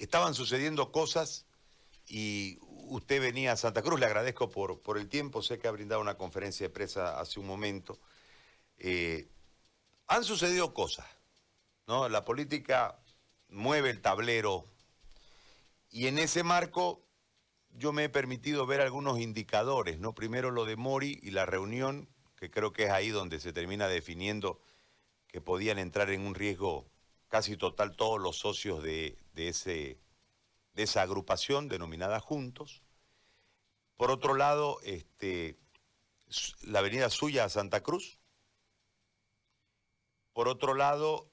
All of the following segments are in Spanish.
estaban sucediendo cosas y usted venía a Santa Cruz, le agradezco por el tiempo, sé que ha brindado una conferencia de prensa hace un momento. Han sucedido cosas, ¿no? La política mueve el tablero y en ese marco yo me he permitido ver algunos indicadores, ¿no? Primero lo de Mori y la reunión, que creo que es ahí donde se termina definiendo que podían entrar en un riesgo casi total todos los socios de esa agrupación denominada Juntos. Por otro lado, la avenida suya a Santa Cruz. Por otro lado,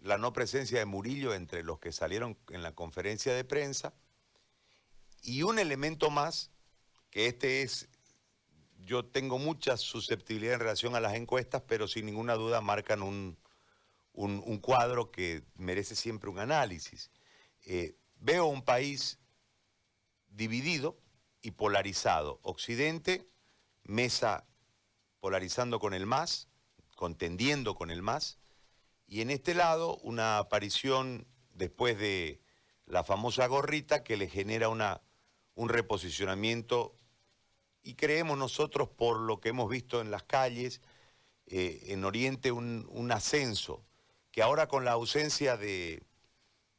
la no presencia de Murillo entre los que salieron en la conferencia de prensa. Y un elemento más, que yo tengo mucha susceptibilidad en relación a las encuestas, pero sin ninguna duda marcan un cuadro que merece siempre un análisis. Veo un país dividido y polarizado. Occidente, Mesa polarizando con el MAS, contendiendo con el MAS, y en este lado una aparición después de la famosa gorrita que le genera un reposicionamiento, y creemos nosotros por lo que hemos visto en las calles, en Oriente un ascenso, que ahora con la ausencia de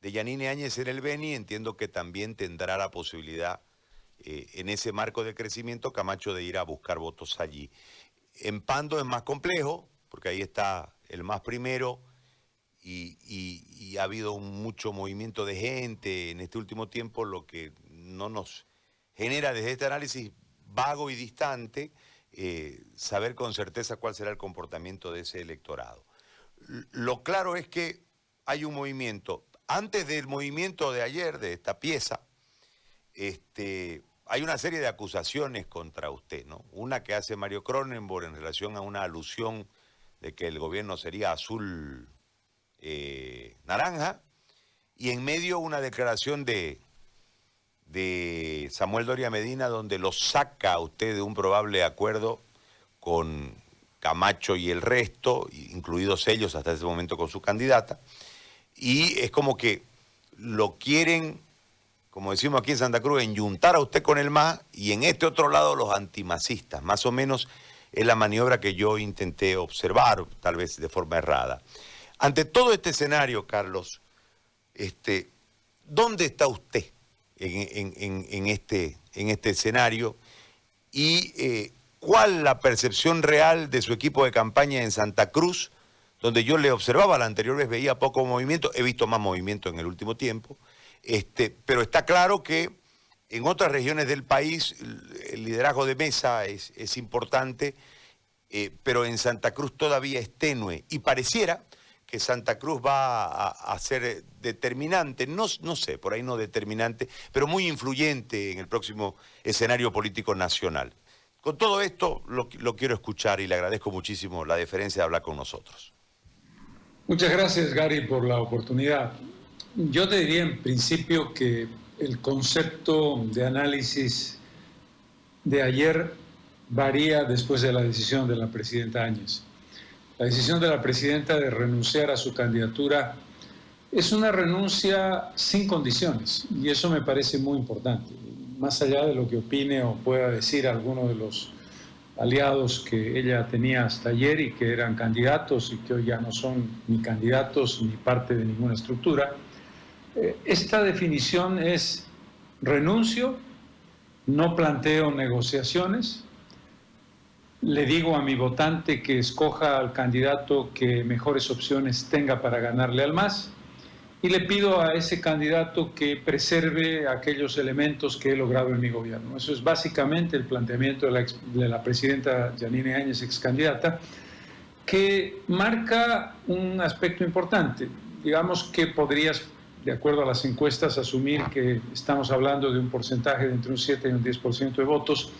Yanine Áñez en el Beni, entiendo que también tendrá la posibilidad, en ese marco de crecimiento, Camacho de ir a buscar votos allí. En Pando es más complejo, porque ahí está el MAS primero, y ha habido mucho movimiento de gente en este último tiempo, lo que no nos genera desde este análisis vago y distante saber con certeza cuál será el comportamiento de ese electorado. Lo claro es que hay un movimiento. Antes del movimiento de ayer, de esta pieza, hay una serie de acusaciones contra usted, ¿no? Una que hace Mario Cronenberg en relación a una alusión de que el gobierno sería azul naranja, y en medio una declaración de Samuel Doria Medina donde lo saca a usted de un probable acuerdo con Camacho y el resto, incluidos ellos hasta ese momento con su candidata, y es como que lo quieren, como decimos aquí en Santa Cruz, enyuntar a usted con el MAS y en este otro lado los antimasistas. Más o menos es la maniobra que yo intenté observar, tal vez de forma errada. Ante todo este escenario, Carlos, ¿dónde está usted en este escenario? ¿Y cuál la percepción real de su equipo de campaña en Santa Cruz, donde yo le observaba la anterior vez, veía poco movimiento, he visto más movimiento en el último tiempo, pero está claro que en otras regiones del país el liderazgo de Mesa es importante, pero en Santa Cruz todavía es tenue y pareciera que Santa Cruz va a ser determinante, no sé, por ahí no determinante, pero muy influyente en el próximo escenario político nacional. Con todo esto lo quiero escuchar y le agradezco muchísimo la deferencia de hablar con nosotros. Muchas gracias, Gary, por la oportunidad. Yo te diría en principio que el concepto de análisis de ayer varía después de la decisión de la presidenta Áñez. La decisión de la presidenta de renunciar a su candidatura es una renuncia sin condiciones y eso me parece muy importante. Más allá de lo que opine o pueda decir alguno de los aliados que ella tenía hasta ayer y que eran candidatos y que hoy ya no son ni candidatos ni parte de ninguna estructura, esta definición es renuncio, no planteo negociaciones. Le digo a mi votante que escoja al candidato que mejores opciones tenga para ganarle al MAS y le pido a ese candidato que preserve aquellos elementos que he logrado en mi gobierno. Eso es básicamente el planteamiento de la presidenta Yanine Áñez, ex candidata, que marca un aspecto importante. Digamos que podrías, de acuerdo a las encuestas, asumir que estamos hablando de un porcentaje de entre un 7 y un 10% de votos.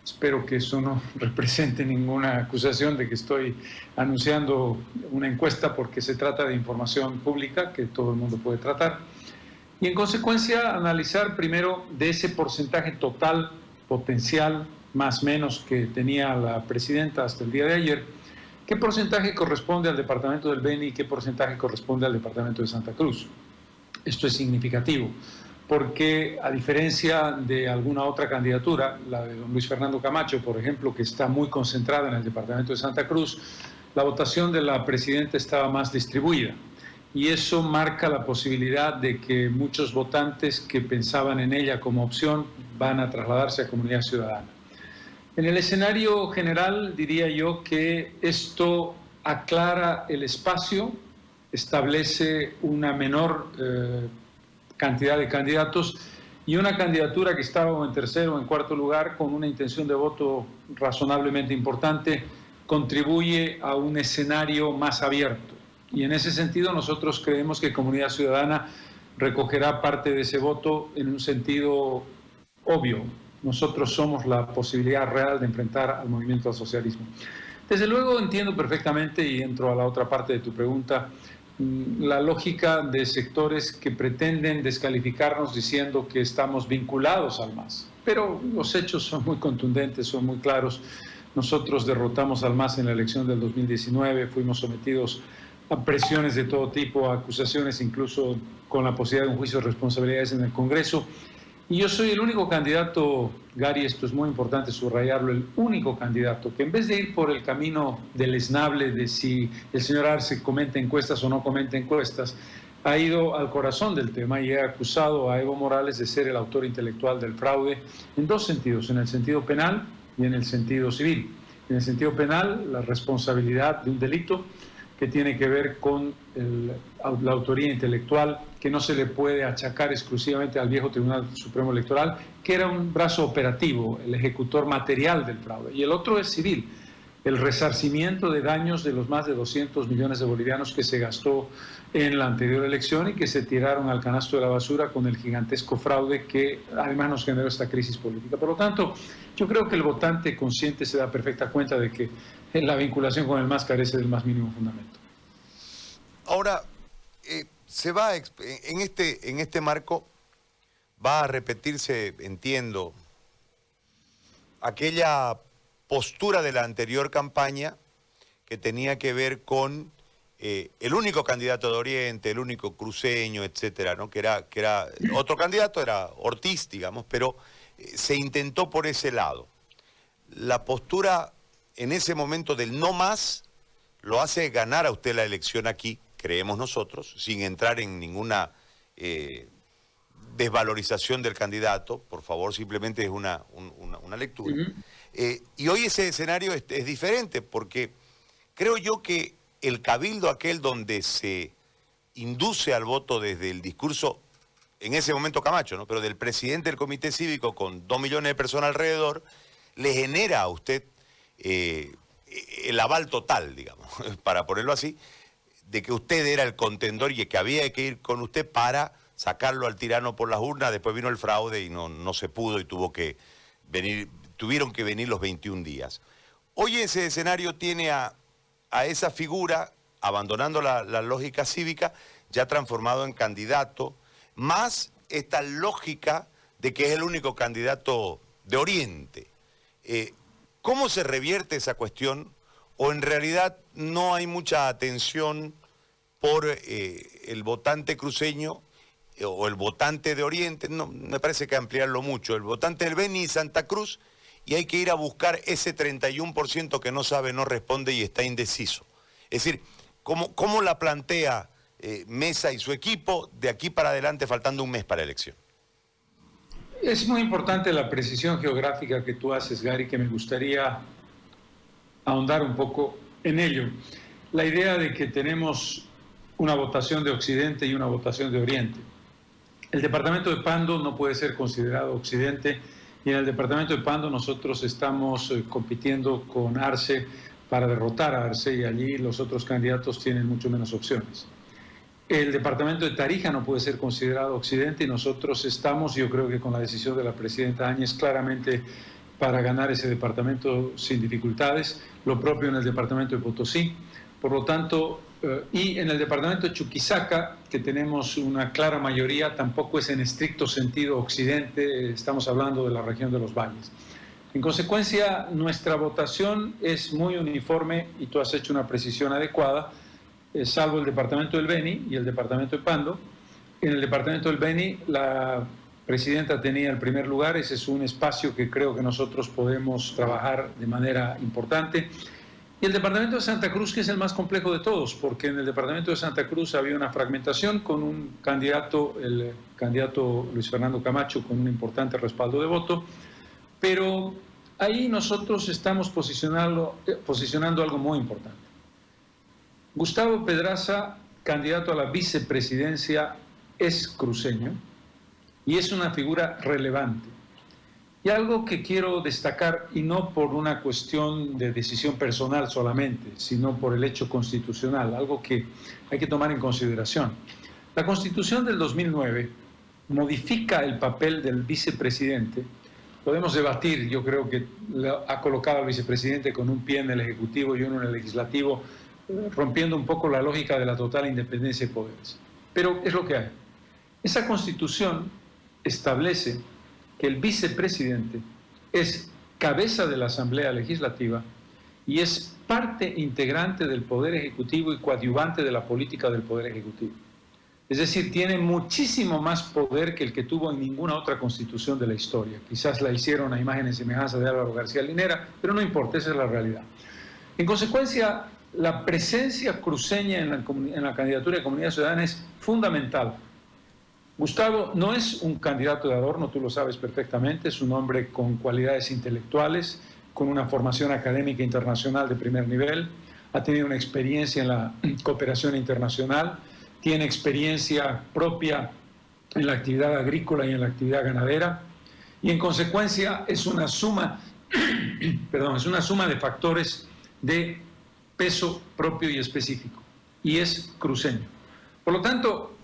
Espero que eso no represente ninguna acusación de que estoy anunciando una encuesta, porque se trata de información pública que todo el mundo puede tratar. Y en consecuencia, analizar primero de ese porcentaje total potencial, más o menos, que tenía la presidenta hasta el día de ayer, qué porcentaje corresponde al departamento del Beni y qué porcentaje corresponde al departamento de Santa Cruz. Esto es significativo, porque a diferencia de alguna otra candidatura, la de don Luis Fernando Camacho, por ejemplo, que está muy concentrada en el departamento de Santa Cruz, la votación de la presidenta estaba más distribuida. Y eso marca la posibilidad de que muchos votantes que pensaban en ella como opción van a trasladarse a Comunidad Ciudadana. En el escenario general diría yo que esto aclara el espacio, establece una menor cantidad de candidatos y una candidatura que estaba en tercero o en cuarto lugar con una intención de voto razonablemente importante contribuye a un escenario más abierto. Y en ese sentido nosotros creemos que Comunidad Ciudadana recogerá parte de ese voto en un sentido obvio. Nosotros somos la posibilidad real de enfrentar al movimiento al socialismo. Desde luego entiendo perfectamente, y entro a la otra parte de tu pregunta, la lógica de sectores que pretenden descalificarnos diciendo que estamos vinculados al MAS. Pero los hechos son muy contundentes, son muy claros. Nosotros derrotamos al MAS en la elección del 2019, fuimos sometidos a presiones de todo tipo, a acusaciones incluso con la posibilidad de un juicio de responsabilidades en el Congreso. Y yo soy el único candidato, Gary, esto es muy importante subrayarlo, el único candidato que en vez de ir por el camino deleznable de si el señor Arce comenta encuestas o no comenta encuestas, ha ido al corazón del tema y ha acusado a Evo Morales de ser el autor intelectual del fraude en dos sentidos, en el sentido penal y en el sentido civil. En el sentido penal, la responsabilidad de un delito que tiene que ver con la autoría intelectual, que no se le puede achacar exclusivamente al viejo Tribunal Supremo Electoral, que era un brazo operativo, el ejecutor material del fraude. Y el otro es civil, el resarcimiento de daños de los más de 200 millones de bolivianos que se gastó en la anterior elección y que se tiraron al canasto de la basura con el gigantesco fraude que además nos generó esta crisis política. Por lo tanto, yo creo que el votante consciente se da perfecta cuenta de que la vinculación con el MAS carece del más mínimo fundamento. Ahora, se va en este marco va a repetirse, entiendo, aquella postura de la anterior campaña que tenía que ver con el único candidato de Oriente, el único cruceño, etcétera, ¿no? Que era otro candidato, era Ortiz, digamos, pero se intentó por ese lado. La postura en ese momento del no más lo hace ganar a usted la elección aquí, creemos nosotros, sin entrar en ninguna desvalorización del candidato, por favor, simplemente es una lectura. Y hoy ese escenario es diferente, porque creo yo que el cabildo aquel donde se induce al voto desde el discurso, en ese momento Camacho, ¿no? Pero del presidente del comité cívico con 2 millones de personas alrededor, le genera a usted el aval total, digamos, para ponerlo así, de que usted era el contendor y que había que ir con usted para sacarlo al tirano por las urnas. Después vino el fraude y no se pudo y tuvieron que venir los 21 días. Hoy ese escenario tiene a esa figura, abandonando la lógica cívica, ya transformado en candidato, más esta lógica de que es el único candidato de Oriente. ¿Cómo se revierte esa cuestión? ¿O en realidad no hay mucha atención por el votante cruceño o el votante de Oriente? No, me parece que ampliarlo mucho. El votante del Beni y Santa Cruz, y hay que ir a buscar ese 31% que no sabe, no responde y está indeciso. Es decir, ¿cómo la plantea Mesa y su equipo de aquí para adelante, faltando un mes para la elección? Es muy importante la precisión geográfica que tú haces, Gary, que me gustaría ahondar un poco en ello. La idea de que tenemos una votación de Occidente y una votación de Oriente. El departamento de Pando no puede ser considerado Occidente, y en el departamento de Pando nosotros estamos compitiendo con Arce para derrotar a Arce, y allí los otros candidatos tienen mucho menos opciones. El departamento de Tarija no puede ser considerado Occidente, y nosotros estamos, yo creo que con la decisión de la presidenta Áñez, claramente para ganar ese departamento sin dificultades. Lo propio en el departamento de Potosí. Por lo tanto, y en el departamento de Chuquisaca, que tenemos una clara mayoría, tampoco es en estricto sentido Occidente, estamos hablando de la región de los valles. En consecuencia, nuestra votación es muy uniforme, y tú has hecho una precisión adecuada, salvo el departamento del Beni y el departamento de Pando, en el departamento del Beni, la presidenta tenía el primer lugar. Ese es un espacio que creo que nosotros podemos trabajar de manera importante. Y el departamento de Santa Cruz, que es el más complejo de todos, porque en el departamento de Santa Cruz había una fragmentación con un candidato, el candidato Luis Fernando Camacho, con un importante respaldo de voto, pero ahí nosotros estamos posicionando algo muy importante. Gustavo Pedraza, candidato a la vicepresidencia, es cruceño y es una figura relevante. Y algo que quiero destacar, y no por una cuestión de decisión personal solamente, sino por el hecho constitucional, algo que hay que tomar en consideración. La Constitución del 2009 modifica el papel del vicepresidente. Podemos debatir, yo creo que ha colocado al vicepresidente con un pie en el Ejecutivo y uno en el Legislativo, rompiendo un poco la lógica de la total independencia de poderes. Pero es lo que hay. Esa Constitución establece que el vicepresidente es cabeza de la Asamblea Legislativa y es parte integrante del Poder Ejecutivo y coadyuvante de la política del Poder Ejecutivo. Es decir, tiene muchísimo más poder que el que tuvo en ninguna otra constitución de la historia. Quizás la hicieron a imagen y semejanza de Álvaro García Linera, pero no importa, esa es la realidad. En consecuencia, la presencia cruceña en la candidatura de Comunidad Ciudadana es fundamental. Gustavo no es un candidato de adorno, tú lo sabes perfectamente, es un hombre con cualidades intelectuales, con una formación académica internacional de primer nivel, ha tenido una experiencia en la cooperación internacional, tiene experiencia propia en la actividad agrícola y en la actividad ganadera, y en consecuencia es una suma, es una suma de factores de peso propio y específico, y es cruceño. Por lo tanto,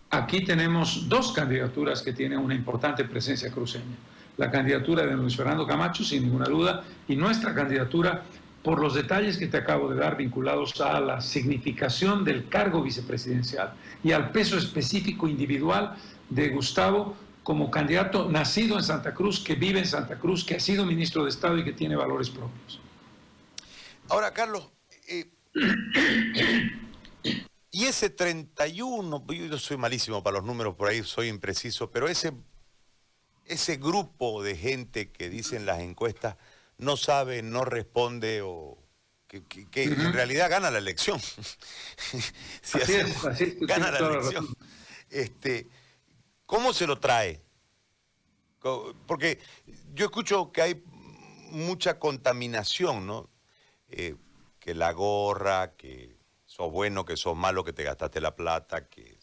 aquí tenemos dos candidaturas que tienen una importante presencia cruceña. La candidatura de Luis Fernando Camacho, sin ninguna duda, y nuestra candidatura por los detalles que te acabo de dar vinculados a la significación del cargo vicepresidencial y al peso específico individual de Gustavo como candidato nacido en Santa Cruz, que vive en Santa Cruz, que ha sido ministro de Estado y que tiene valores propios. Ahora, Carlos, y ese 31, yo soy malísimo para los números, por ahí soy impreciso, pero ese grupo de gente que dicen las encuestas no sabe, no responde o que en realidad gana la elección. Si gana la elección. ¿Cómo se lo trae? Porque yo escucho que hay mucha contaminación, ¿no? Que la gorra, que sos bueno, que sos malo, que te gastaste la plata, que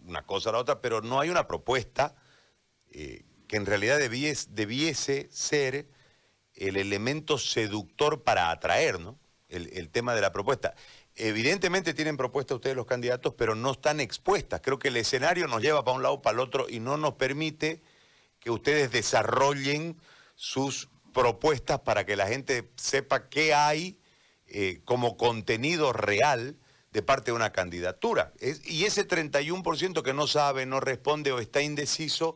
una cosa o la otra, pero no hay una propuesta que en realidad debiese ser el elemento seductor para atraer, ¿no? El tema de la propuesta. Evidentemente tienen propuesta ustedes los candidatos, pero no están expuestas. Creo que el escenario nos lleva para un lado, para el otro, y no nos permite que ustedes desarrollen sus propuestas para que la gente sepa qué hay como contenido real de parte de una candidatura. Y ese 31% que no sabe, no responde o está indeciso,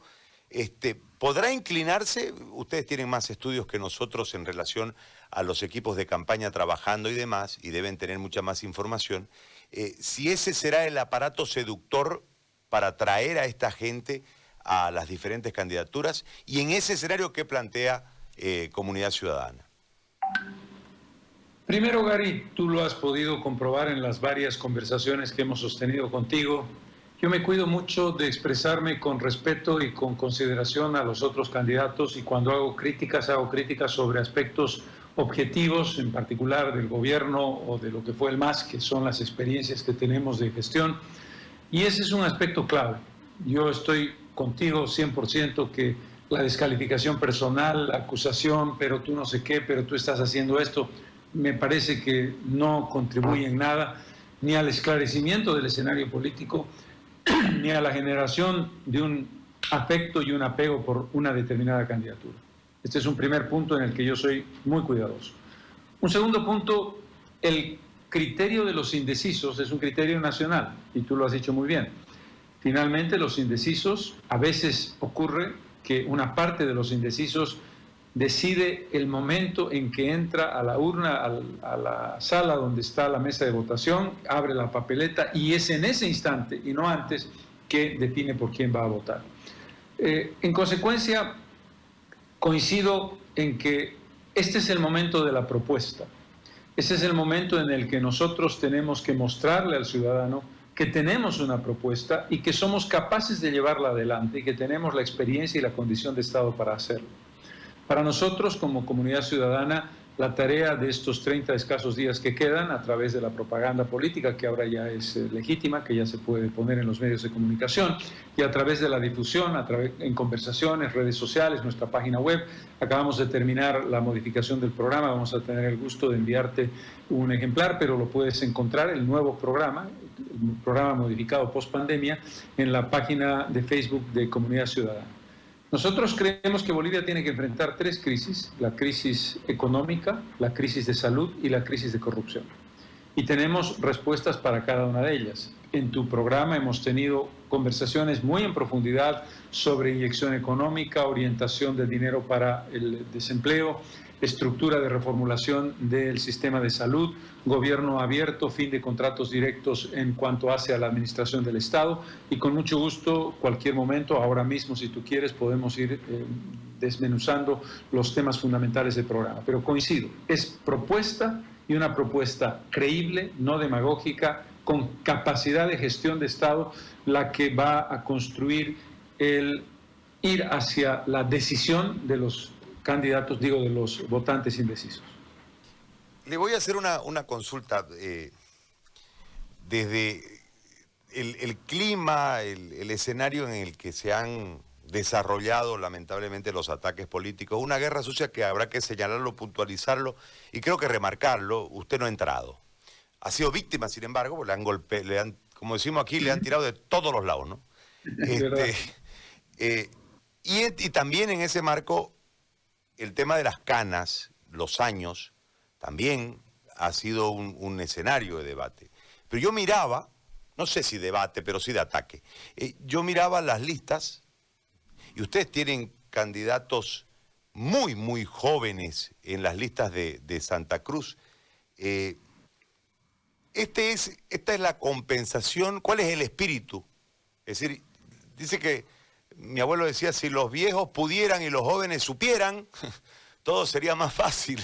¿podrá inclinarse? Ustedes tienen más estudios que nosotros en relación a los equipos de campaña trabajando y demás, y deben tener mucha más información. Si ese será el aparato seductor para atraer a esta gente a las diferentes candidaturas, y en ese escenario, ¿qué plantea Comunidad Ciudadana? Primero, Gary, tú lo has podido comprobar en las varias conversaciones que hemos sostenido contigo. Yo me cuido mucho de expresarme con respeto y con consideración a los otros candidatos, y cuando hago críticas sobre aspectos objetivos, en particular del gobierno o de lo que fue el MAS, que son las experiencias que tenemos de gestión. Y ese es un aspecto clave. Yo estoy contigo 100% que la descalificación personal, la acusación, pero tú no sé qué, pero tú estás haciendo esto, me parece que no contribuye en nada ni al esclarecimiento del escenario político, ni a la generación de un afecto y un apego por una determinada candidatura. Este es un primer punto en el que yo soy muy cuidadoso. Un segundo punto, el criterio de los indecisos es un criterio nacional, y tú lo has dicho muy bien. Finalmente, los indecisos, a veces ocurre que una parte de los indecisos decide el momento en que entra a la urna, a la sala donde está la mesa de votación, abre la papeleta y es en ese instante y no antes que define por quién va a votar. En consecuencia, coincido en que este es el momento de la propuesta. Ese es el momento en el que nosotros tenemos que mostrarle al ciudadano que tenemos una propuesta y que somos capaces de llevarla adelante y que tenemos la experiencia y la condición de Estado para hacerlo. Para nosotros, como comunidad ciudadana, la tarea de estos 30 escasos días que quedan, a través de la propaganda política, que ahora ya es legítima, que ya se puede poner en los medios de comunicación, y a través de la difusión, en conversaciones, redes sociales, nuestra página web. Acabamos de terminar la modificación del programa, vamos a tener el gusto de enviarte un ejemplar, pero lo puedes encontrar, el nuevo programa, el programa modificado post pandemia, en la página de Facebook de Comunidad Ciudadana. Nosotros creemos que Bolivia tiene que enfrentar 3 crisis: la crisis económica, la crisis de salud y la crisis de corrupción. Y tenemos respuestas para cada una de ellas. En tu programa hemos tenido conversaciones muy en profundidad sobre inyección económica, orientación de dinero para el desempleo, estructura de reformulación del sistema de salud, gobierno abierto, fin de contratos directos en cuanto hace a la administración del Estado, y con mucho gusto, cualquier momento, ahora mismo si tú quieres, podemos ir desmenuzando los temas fundamentales del programa. Pero coincido, es propuesta y una propuesta creíble, no demagógica, con capacidad de gestión de Estado, la que va a construir el ir hacia la decisión de los candidatos, digo, de los votantes indecisos. Le voy a hacer una consulta. Desde el clima, el escenario en el que se han desarrollado lamentablemente los ataques políticos, una guerra sucia que habrá que señalarlo, puntualizarlo y creo que remarcarlo. Usted no ha entrado. Ha sido víctima, sin embargo, le han, como decimos aquí, le han tirado de todos los lados, ¿no? Y también en ese marco, el tema de las canas, los años, también ha sido un escenario de debate. Pero yo miraba, no sé si debate, pero sí de ataque. Yo miraba las listas y ustedes tienen candidatos muy, muy jóvenes en las listas de Santa Cruz. Esta es la compensación. ¿Cuál es el espíritu? Es decir, dice que mi abuelo decía, si los viejos pudieran y los jóvenes supieran, todo sería más fácil.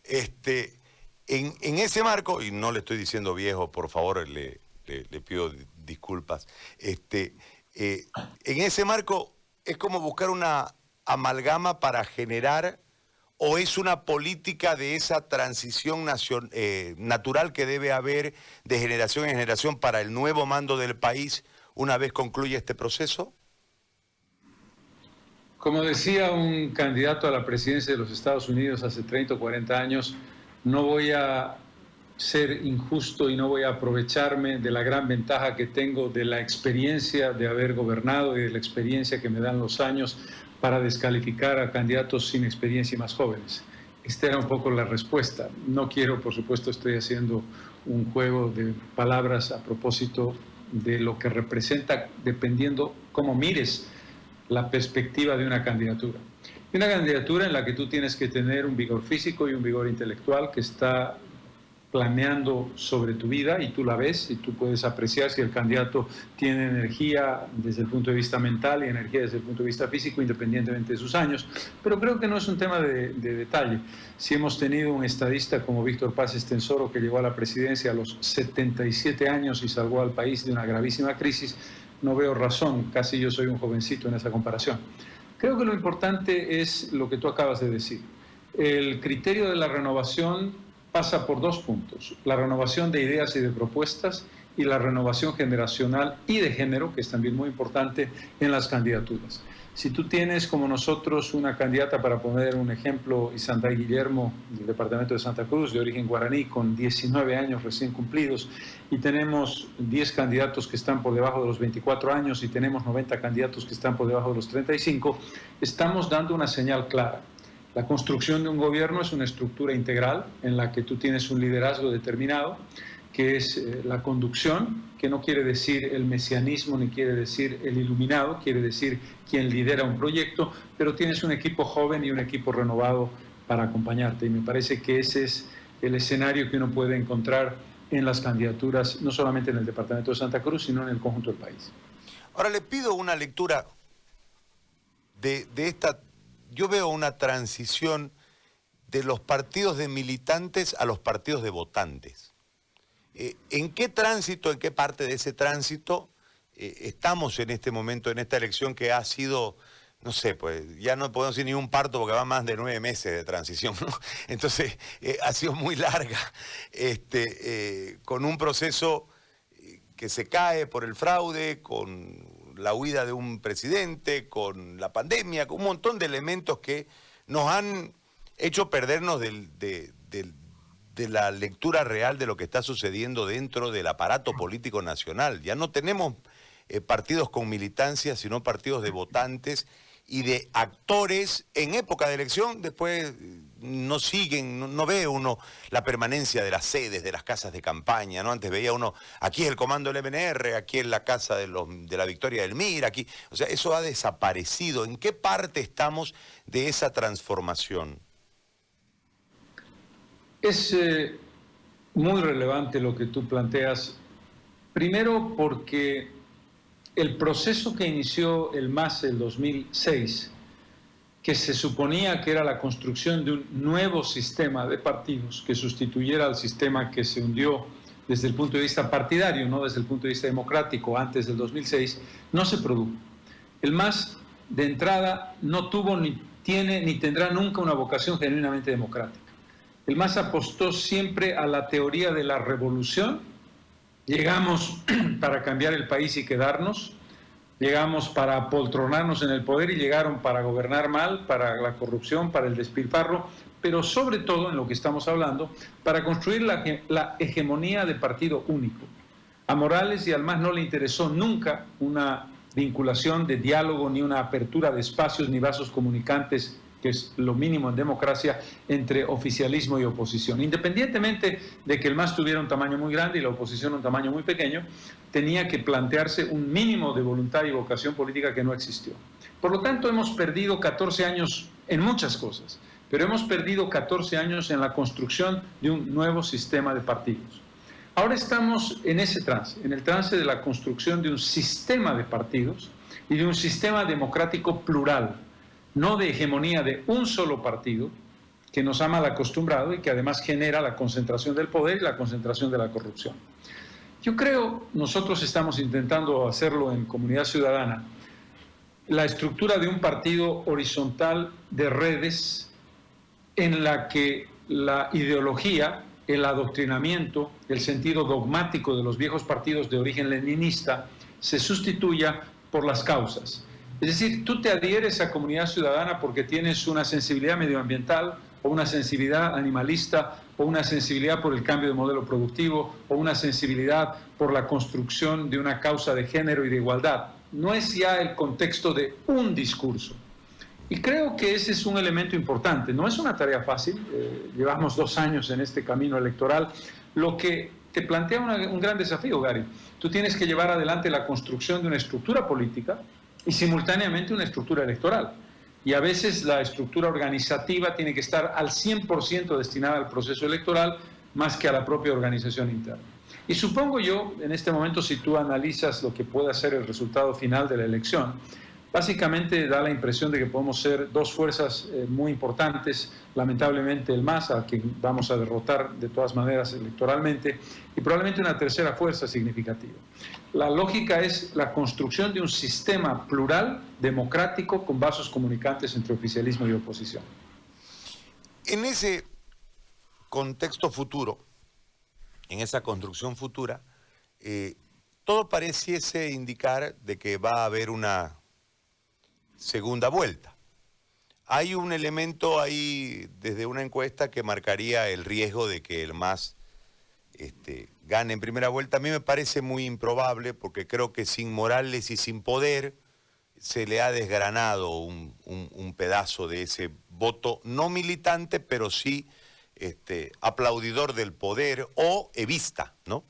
En ese marco, y no le estoy diciendo viejo, por favor, le pido disculpas, en ese marco es como buscar una amalgama para generar, o es una política de esa transición natural que debe haber de generación en generación para el nuevo mando del país una vez concluya este proceso. Como decía un candidato a la presidencia de los Estados Unidos hace 30 o 40 años, no voy a ser injusto y no voy a aprovecharme de la gran ventaja que tengo de la experiencia de haber gobernado y de la experiencia que me dan los años para descalificar a candidatos sin experiencia y más jóvenes. Esta era un poco la respuesta. No quiero, por supuesto, estoy haciendo un juego de palabras a propósito de lo que representa, dependiendo cómo mires la perspectiva de una candidatura. Y una candidatura en la que tú tienes que tener un vigor físico y un vigor intelectual que está planeando sobre tu vida y tú la ves y tú puedes apreciar si el candidato tiene energía desde el punto de vista mental y energía desde el punto de vista físico, independientemente de sus años. Pero creo que no es un tema de detalle. Si hemos tenido un estadista como Víctor Paz Estenssoro, que llegó a la presidencia a los 77 años y salvó al país de una gravísima crisis, no veo razón, casi yo soy un jovencito en esa comparación. Creo que lo importante es lo que tú acabas de decir. El criterio de la renovación pasa por 2 puntos: la renovación de ideas y de propuestas y la renovación generacional y de género, que es también muy importante en las candidaturas. Si tú tienes, como nosotros, una candidata, para poner un ejemplo, Isandá Guillermo, del departamento de Santa Cruz, de origen guaraní, con 19 años recién cumplidos, y tenemos 10 candidatos que están por debajo de los 24 años y tenemos 90 candidatos que están por debajo de los 35, estamos dando una señal clara. La construcción de un gobierno es una estructura integral en la que tú tienes un liderazgo determinado, que es la conducción, que no quiere decir el mesianismo ni quiere decir el iluminado, quiere decir quien lidera un proyecto, pero tienes un equipo joven y un equipo renovado para acompañarte. Y me parece que ese es el escenario que uno puede encontrar en las candidaturas, no solamente en el departamento de Santa Cruz, sino en el conjunto del país. Ahora le pido una lectura de esta. Yo veo una transición de los partidos de militantes a los partidos de votantes. ¿En qué tránsito, en qué parte de ese tránsito estamos en este momento, en esta elección que ha sido, no sé, pues ya no podemos decir ni un parto porque va más de 9 meses de transición, ¿no? Entonces ha sido muy larga, con un proceso que se cae por el fraude, con la huida de un presidente, con la pandemia, con un montón de elementos que nos han hecho perdernos de la lectura real de lo que está sucediendo dentro del aparato político nacional. Ya no tenemos partidos con militancia, sino partidos de votantes y de actores en época de elección. Después no siguen, no ve uno la permanencia de las sedes, de las casas de campaña, ¿no? Antes veía uno, aquí es el comando del MNR, aquí es la casa de la Victoria del MIR, aquí. O sea, eso ha desaparecido. ¿En qué parte estamos de esa transformación? Es muy relevante lo que tú planteas, primero porque el proceso que inició el MAS en 2006, que se suponía que era la construcción de un nuevo sistema de partidos que sustituyera al sistema que se hundió desde el punto de vista partidario, no desde el punto de vista democrático antes del 2006, no se produjo. El MAS de entrada no tuvo, ni tiene, ni tendrá nunca una vocación genuinamente democrática. El MAS apostó siempre a la teoría de la revolución. Llegamos para cambiar el país y quedarnos, llegamos para apoltronarnos en el poder y llegaron para gobernar mal, para la corrupción, para el despilfarro, pero sobre todo, en lo que estamos hablando, para construir la hegemonía de partido único. A Morales y al MAS no le interesó nunca una vinculación de diálogo, ni una apertura de espacios, ni vasos comunicantes, que es lo mínimo en democracia, entre oficialismo y oposición. Independientemente de que el MAS tuviera un tamaño muy grande y la oposición un tamaño muy pequeño, tenía que plantearse un mínimo de voluntad y vocación política que no existió. Por lo tanto, hemos perdido 14 años en muchas cosas, pero hemos perdido 14 años en la construcción de un nuevo sistema de partidos. Ahora estamos en ese trance, en el trance de la construcción de un sistema de partidos y de un sistema democrático plural, no de hegemonía de un solo partido que nos ha mal acostumbrado y que además genera la concentración del poder y la concentración de la corrupción. Yo creo, nosotros estamos intentando hacerlo en Comunidad Ciudadana, la estructura de un partido horizontal de redes en la que la ideología, el adoctrinamiento, el sentido dogmático de los viejos partidos de origen leninista se sustituya por las causas. Es decir, tú te adhieres a Comunidad Ciudadana porque tienes una sensibilidad medioambiental o una sensibilidad animalista o una sensibilidad por el cambio de modelo productivo o una sensibilidad por la construcción de una causa de género y de igualdad. No es ya el contexto de un discurso. Y creo que ese es un elemento importante. No es una tarea fácil, llevamos 2 años en este camino electoral, lo que te plantea un gran desafío, Gary. Tú tienes que llevar adelante la construcción de una estructura política y simultáneamente una estructura electoral. Y a veces la estructura organizativa tiene que estar al 100% destinada al proceso electoral más que a la propia organización interna. Y supongo yo, en este momento, si tú analizas lo que pueda ser el resultado final de la elección, básicamente da la impresión de que podemos ser 2 fuerzas muy importantes, lamentablemente el MAS, a quien vamos a derrotar de todas maneras electoralmente, y probablemente una tercera fuerza significativa. La lógica es la construcción de un sistema plural, democrático, con vasos comunicantes entre oficialismo y oposición. En ese contexto futuro, en esa construcción futura, todo pareciese indicar de que va a haber una segunda vuelta. Hay un elemento ahí desde una encuesta que marcaría el riesgo de que el MAS gane en primera vuelta. A mí me parece muy improbable porque creo que sin Morales y sin poder se le ha desgranado un pedazo de ese voto no militante, pero sí aplaudidor del poder o evista, ¿no?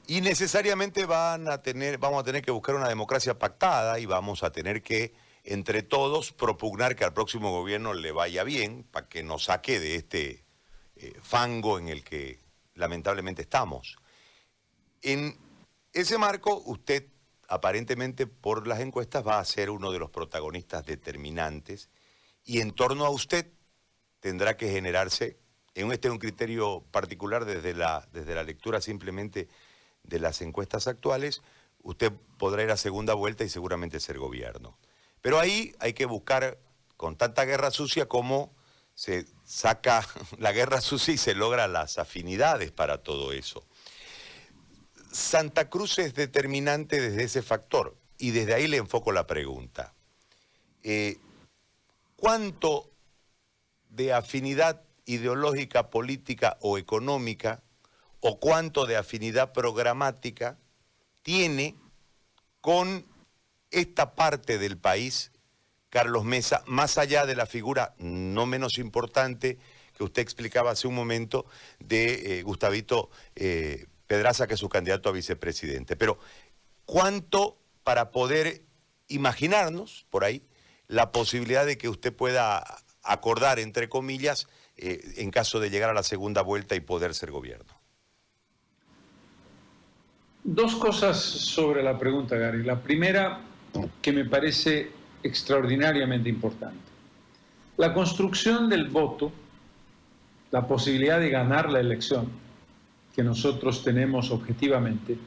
Y necesariamente vamos a tener que buscar una democracia pactada y vamos a tener que, entre todos, propugnar que al próximo gobierno le vaya bien para que nos saque de este fango en el que lamentablemente estamos. En ese marco, usted, aparentemente por las encuestas, va a ser uno de los protagonistas determinantes y en torno a usted tendrá que generarse, un criterio particular desde la lectura simplemente de las encuestas actuales, usted podrá ir a segunda vuelta y seguramente ser gobierno. Pero ahí hay que buscar, con tanta guerra sucia, cómo se saca la guerra sucia y se logran las afinidades para todo eso. Santa Cruz es determinante desde ese factor y desde ahí le enfoco la pregunta. ¿Cuánto de afinidad ideológica, política o económica o cuánto de afinidad programática tiene con esta parte del país Carlos Mesa, más allá de la figura no menos importante que usted explicaba hace un momento de Gustavito Pedraza, que es su candidato a vicepresidente? Pero ¿cuánto para poder imaginarnos por ahí la posibilidad de que usted pueda acordar, entre comillas, en caso de llegar a la segunda vuelta y poder ser gobierno? Dos cosas sobre la pregunta, Gary. La primera, que me parece extraordinariamente importante. La construcción del voto, la posibilidad de ganar la elección, que nosotros tenemos objetivamente,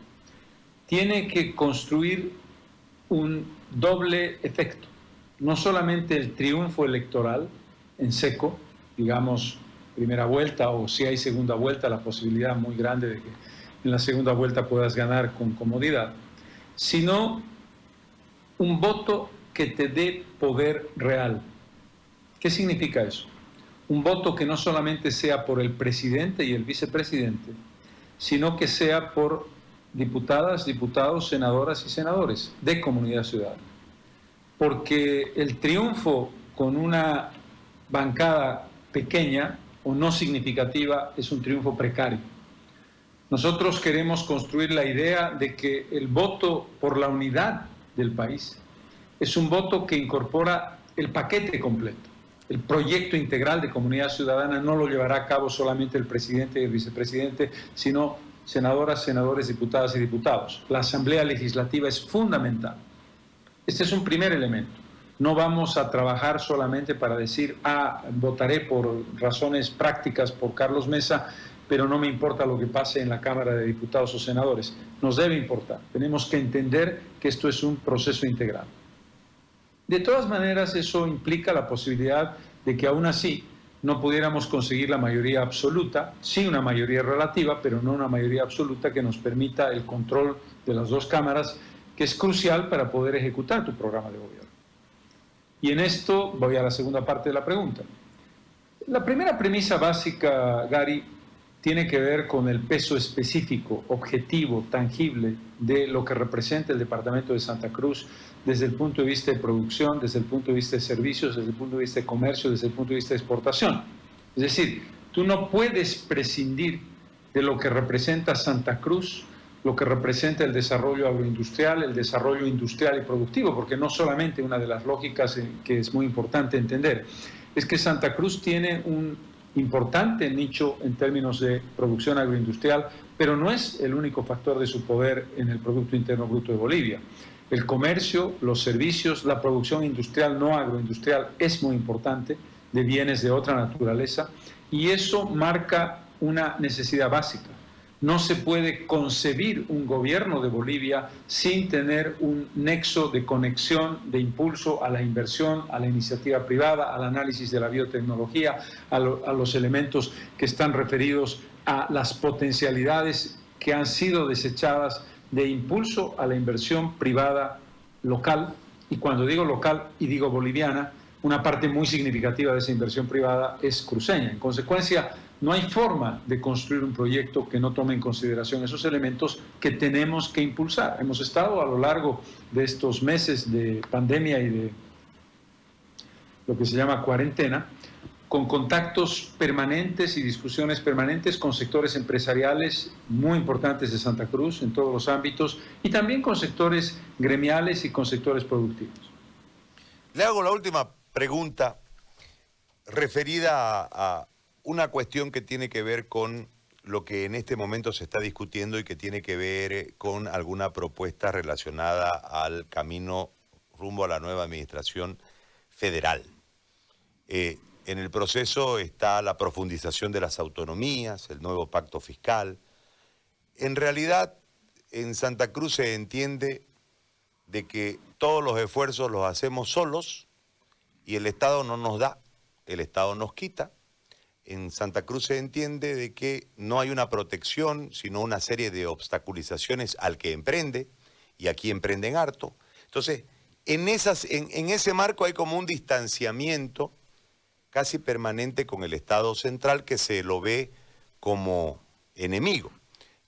tiene que construir un doble efecto. No solamente el triunfo electoral en seco, digamos, primera vuelta, o si hay segunda vuelta, la posibilidad muy grande de que en la segunda vuelta puedas ganar con comodidad, sino un voto que te dé poder real. ¿Qué significa eso? Un voto que no solamente sea por el presidente y el vicepresidente, sino que sea por diputadas, diputados, senadoras y senadores de comunidad ciudadana. Porque el triunfo con una bancada pequeña o no significativa es un triunfo precario. Nosotros queremos construir la idea de que el voto por la unidad del país es un voto que incorpora el paquete completo. El proyecto integral de comunidad ciudadana no lo llevará a cabo solamente el presidente y el vicepresidente, sino senadoras, senadores, diputadas y diputados. La Asamblea Legislativa es fundamental. Este es un primer elemento. No vamos a trabajar solamente para decir, votaré por razones prácticas por Carlos Mesa, pero no me importa lo que pase en la Cámara de Diputados o Senadores. Nos debe importar. Tenemos que entender que esto es un proceso integral. De todas maneras, eso implica la posibilidad de que aún así no pudiéramos conseguir la mayoría absoluta, sí una mayoría relativa, pero no una mayoría absoluta que nos permita el control de las dos cámaras, que es crucial para poder ejecutar tu programa de gobierno. Y en esto voy a la segunda parte de la pregunta. La primera premisa básica, Gary, tiene que ver con el peso específico, objetivo, tangible de lo que representa el departamento de Santa Cruz desde el punto de vista de producción, desde el punto de vista de servicios, desde el punto de vista de comercio, desde el punto de vista de exportación. Es decir, tú no puedes prescindir de lo que representa Santa Cruz, lo que representa el desarrollo agroindustrial, el desarrollo industrial y productivo, porque no solamente una de las lógicas que es muy importante entender, es que Santa Cruz tiene un importante nicho en términos de producción agroindustrial, pero no es el único factor de su poder en el Producto Interno Bruto de Bolivia. El comercio, los servicios, la producción industrial no agroindustrial es muy importante, de bienes de otra naturaleza, y eso marca una necesidad básica. No se puede concebir un gobierno de Bolivia sin tener un nexo de conexión, de impulso a la inversión, a la iniciativa privada, al análisis de la biotecnología, a los elementos que están referidos a las potencialidades que han sido desechadas de impulso a la inversión privada local. Y cuando digo local y digo boliviana, una parte muy significativa de esa inversión privada es cruceña. En consecuencia, no hay forma de construir un proyecto que no tome en consideración esos elementos que tenemos que impulsar. Hemos estado a lo largo de estos meses de pandemia y de lo que se llama cuarentena, con contactos permanentes y discusiones permanentes con sectores empresariales muy importantes de Santa Cruz en todos los ámbitos y también con sectores gremiales y con sectores productivos. Le hago la última pregunta referida a una cuestión que tiene que ver con lo que en este momento se está discutiendo y que tiene que ver con alguna propuesta relacionada al camino rumbo a la nueva administración federal. En el proceso está la profundización de las autonomías, el nuevo pacto fiscal. En realidad, en Santa Cruz se entiende de que todos los esfuerzos los hacemos solos y el Estado no nos da, el Estado nos quita. En Santa Cruz se entiende de que no hay una protección, sino una serie de obstaculizaciones al que emprende, y aquí emprenden harto. Entonces, en ese marco hay como un distanciamiento casi permanente con el Estado central que se lo ve como enemigo.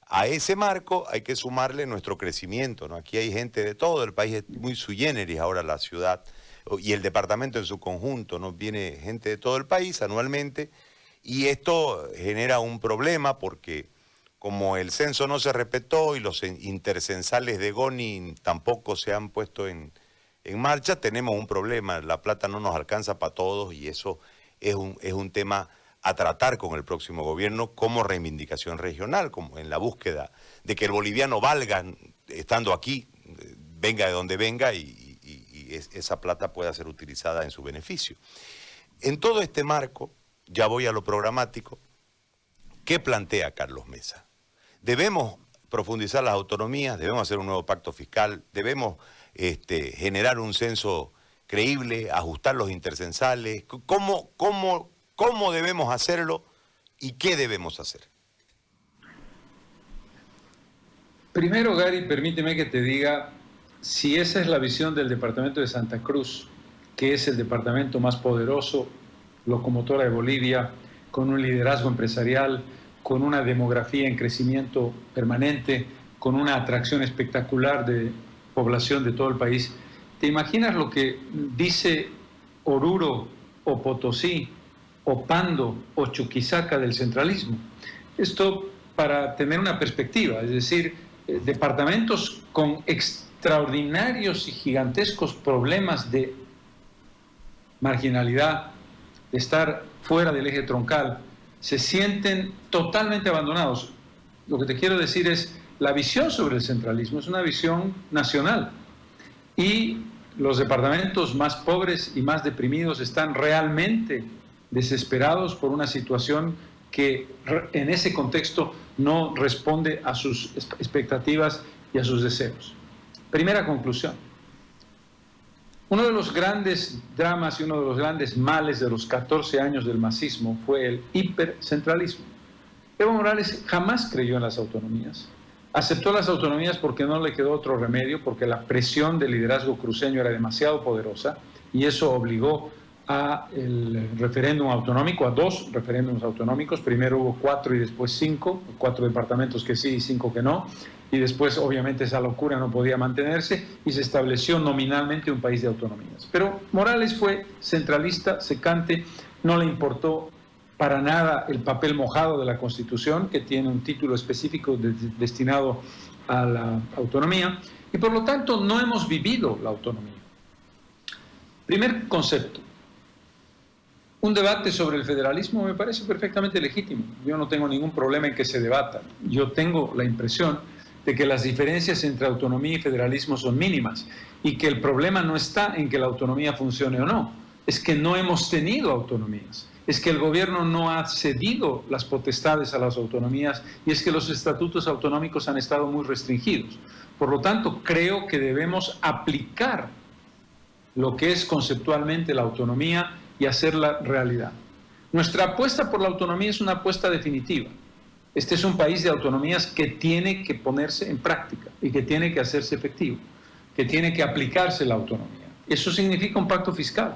A ese marco hay que sumarle nuestro crecimiento, ¿no? Aquí hay gente de todo el país, es muy sui generis ahora la ciudad y el departamento en su conjunto, ¿no? Viene gente de todo el país anualmente y esto genera un problema porque como el censo no se respetó y los intercensales de Goni tampoco se han puesto en marcha, tenemos un problema, la plata no nos alcanza para todos y eso es un tema a tratar con el próximo gobierno como reivindicación regional, como en la búsqueda de que el boliviano valga estando aquí, venga de donde venga y esa plata pueda ser utilizada en su beneficio. En todo este marco, ya voy a lo programático, ¿qué plantea Carlos Mesa? ¿Debemos profundizar las autonomías? ¿Debemos hacer un nuevo pacto fiscal? ¿Debemos generar un censo creíble, ajustar los intercensales? ¿Cómo debemos hacerlo y qué debemos hacer? Primero, Gary, permíteme que te diga, si esa es la visión del departamento de Santa Cruz, que es el departamento más poderoso, locomotora de Bolivia, con un liderazgo empresarial, con una demografía en crecimiento permanente, con una atracción espectacular de población de todo el país, ¿te imaginas lo que dice Oruro o Potosí o Pando o Chuquisaca del centralismo? Esto para tener una perspectiva, es decir, departamentos con extraordinarios y gigantescos problemas de marginalidad, de estar fuera del eje troncal, se sienten totalmente abandonados. Lo que te quiero decir es, la visión sobre el centralismo es una visión nacional y los departamentos más pobres y más deprimidos están realmente desesperados por una situación que en ese contexto no responde a sus expectativas y a sus deseos. Primera conclusión. Uno de los grandes dramas y uno de los grandes males de los 14 años del masismo fue el hipercentralismo. Evo Morales jamás creyó en las autonomías. Aceptó las autonomías porque no le quedó otro remedio, porque la presión del liderazgo cruceño era demasiado poderosa y eso obligó al referéndum autonómico, a 2 referéndums autonómicos. Primero hubo 4 y después 5, 4 departamentos que sí y 5 que no. Y después, obviamente, esa locura no podía mantenerse y se estableció nominalmente un país de autonomías. Pero Morales fue centralista, secante, no le importó para nada el papel mojado de la Constitución, que tiene un título específico destinado a la autonomía, y por lo tanto no hemos vivido la autonomía. Primer concepto. Un debate sobre el federalismo me parece perfectamente legítimo. Yo no tengo ningún problema en que se debata. Yo tengo la impresión de que las diferencias entre autonomía y federalismo son mínimas y que el problema no está en que la autonomía funcione o no, es que no hemos tenido autonomías, es que el gobierno no ha cedido las potestades a las autonomías y es que los estatutos autonómicos han estado muy restringidos. Por lo tanto, creo que debemos aplicar lo que es conceptualmente la autonomía y hacerla realidad. Nuestra apuesta por la autonomía es una apuesta definitiva. Este es un país de autonomías que tiene que ponerse en práctica y que tiene que hacerse efectivo, que tiene que aplicarse la autonomía. Eso significa un pacto fiscal.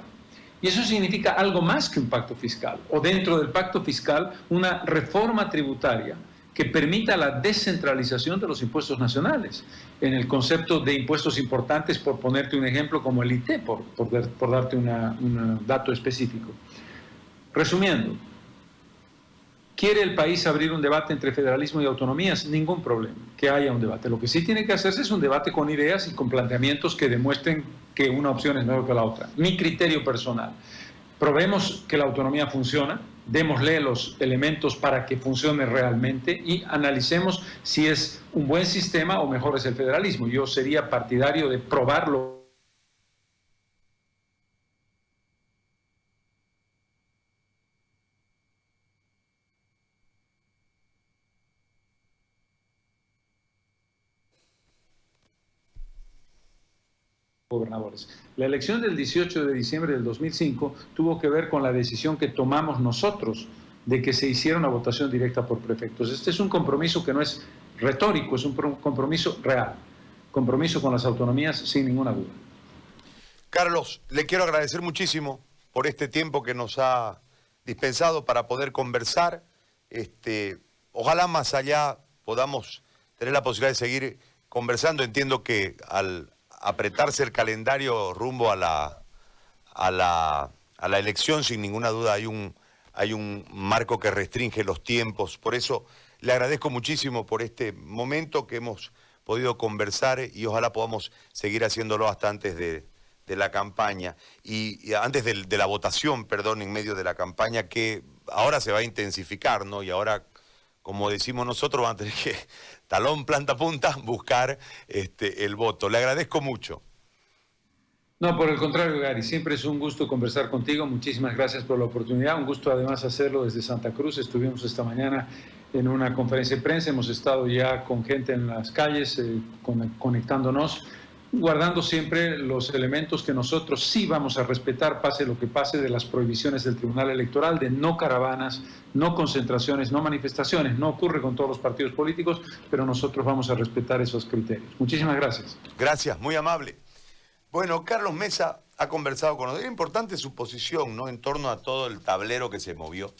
Y eso significa algo más que un pacto fiscal, o dentro del pacto fiscal una reforma tributaria que permita la descentralización de los impuestos nacionales, en el concepto de impuestos importantes, por ponerte un ejemplo como el IT, por darte un dato específico. Resumiendo, ¿quiere el país abrir un debate entre federalismo y autonomías? Ningún problema, que haya un debate. Lo que sí tiene que hacerse es un debate con ideas y con planteamientos que demuestren que una opción es mejor que la otra. Mi criterio personal. Probemos que la autonomía funciona, démosle los elementos para que funcione realmente y analicemos si es un buen sistema o mejor es el federalismo. Yo sería partidario de probarlo. Gobernadores. La elección del 18 de diciembre del 2005 tuvo que ver con la decisión que tomamos nosotros de que se hiciera una votación directa por prefectos. Este es un compromiso que no es retórico, es un compromiso real, compromiso con las autonomías sin ninguna duda. Carlos, le quiero agradecer muchísimo por este tiempo que nos ha dispensado para poder conversar. Ojalá más allá podamos tener la posibilidad de seguir conversando. Entiendo que al apretarse el calendario rumbo a la elección, sin ninguna duda hay un marco que restringe los tiempos. Por eso le agradezco muchísimo por este momento que hemos podido conversar y ojalá podamos seguir haciéndolo hasta antes de la campaña y antes de la votación, perdón, en medio de la campaña, que ahora se va a intensificar, ¿no? Y ahora, como decimos nosotros, van a tener que, talón, planta, punta, buscar el voto. Le agradezco mucho. No, por el contrario, Gary, siempre es un gusto conversar contigo. Muchísimas gracias por la oportunidad. Un gusto además hacerlo desde Santa Cruz. Estuvimos esta mañana en una conferencia de prensa. Hemos estado ya con gente en las calles, conectándonos, guardando siempre los elementos que nosotros sí vamos a respetar, pase lo que pase, de las prohibiciones del Tribunal Electoral, de no caravanas, no concentraciones, no manifestaciones. No ocurre con todos los partidos políticos, pero nosotros vamos a respetar esos criterios. Muchísimas gracias. Gracias, muy amable. Bueno, Carlos Mesa ha conversado con nosotros. Era importante su posición, ¿no?, en torno a todo el tablero que se movió